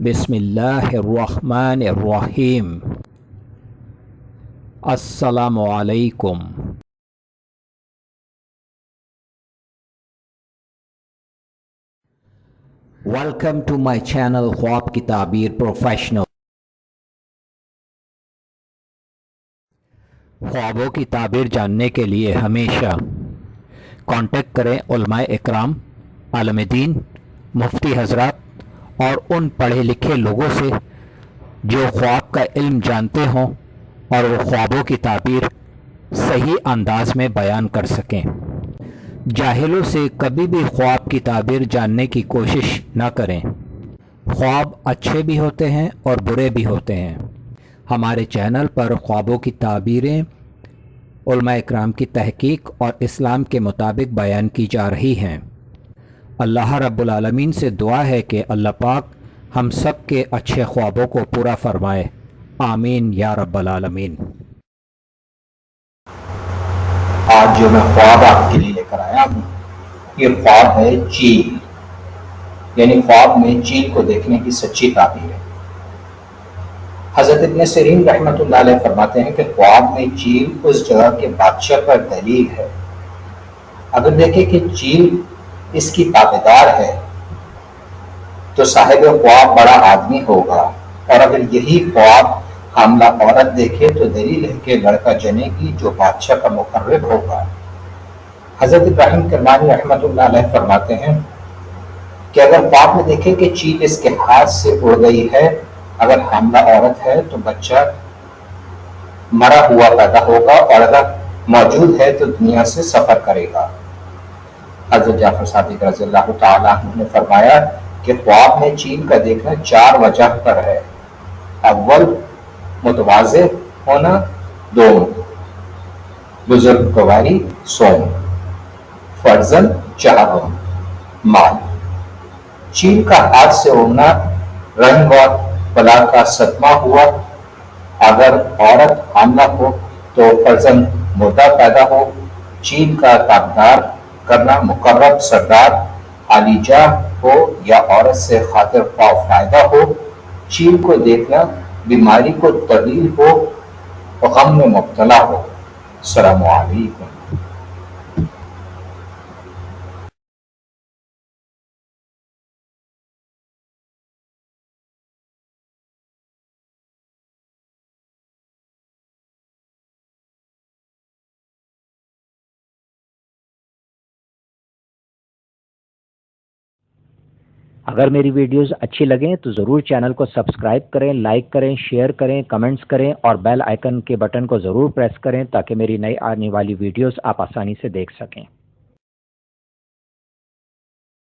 بسم اللہ الرحمن الرحیم۔ السلام علیکم۔ ویلکم ٹو مائی چینل خواب کی تعبیر پروفیشنل۔ خوابوں کی تعبیر جاننے کے لیے ہمیشہ کانٹیکٹ کریں علماء اکرام، عالم دین، مفتی حضرات اور ان پڑھے لکھے لوگوں سے جو خواب کا علم جانتے ہوں اور وہ خوابوں کی تعبیر صحیح انداز میں بیان کر سکیں۔ جاہلوں سے کبھی بھی خواب کی تعبیر جاننے کی کوشش نہ کریں۔ خواب اچھے بھی ہوتے ہیں اور برے بھی ہوتے ہیں۔ ہمارے چینل پر خوابوں کی تعبیریں علماء اکرام کی تحقیق اور اسلام کے مطابق بیان کی جا رہی ہیں۔ اللہ رب العالمین سے دعا ہے کہ اللہ پاک ہم سب کے اچھے خوابوں کو پورا فرمائے، آمین یا رب العالمین۔ آج جو میں خواب آپ کے لیے لے کر آیا ہوں، یہ خواب ہے چیل، یعنی خواب میں چیل کو دیکھنے کی سچی تعبیر ہے۔ حضرت ابن سیرین رحمۃ اللہ علیہ فرماتے ہیں کہ خواب میں چیل اس جگہ کے بادشاہ پر دلیل ہے۔ اگر دیکھیں کہ چیل اس کی تابعدار ہے تو صاحب خواب بڑا آدمی ہوگا، اور اگر یہی خواب حاملہ عورت دیکھے تو دلیل ہے کہ لڑکا جنے گی جو بادشاہ کا مقرب ہوگا۔ حضرت ابراہیم کرمانی رحمۃ اللہ علیہ فرماتے ہیں کہ اگر خواب میں دیکھے کہ چیل اس کے ہاتھ سے اڑ گئی ہے، اگر حاملہ عورت ہے تو بچہ مرا ہوا پیدا ہوگا، اور اگر موجود ہے تو دنیا سے سفر کرے گا۔ حضرت جعفر صادق رضی اللہ تعالیٰ عنہ نے فرمایا کہ خواب میں چیل کا دیکھنا 4 وجہ پر ہے۔ اول، متواضع ہونا، دوم، بزرگواری، سوم، فرزن، چہارم، مال۔ چیل کا ہاتھ سے اڑنا رنگ و بلا کا صدمہ ہوا، اگر عورت حاملہ ہو تو فرزن مردہ پیدا ہو، چیل کا تابدار کرنا مقرب سردار عالی جاہ ہو یا عورت سے خاطر خواہ فائدہ ہو، چیل کو دیکھنا بیماری کو طویل ہو اور غم میں مبتلا ہو۔ السلام علیکم۔ اگر میری ویڈیوز اچھی لگیں تو ضرور چینل کو سبسکرائب کریں، لائک کریں، شیئر کریں، کمنٹس کریں اور بیل آئیکن کے بٹن کو ضرور پریس کریں تاکہ میری نئی آنے والی ویڈیوز آپ آسانی سے دیکھ سکیں۔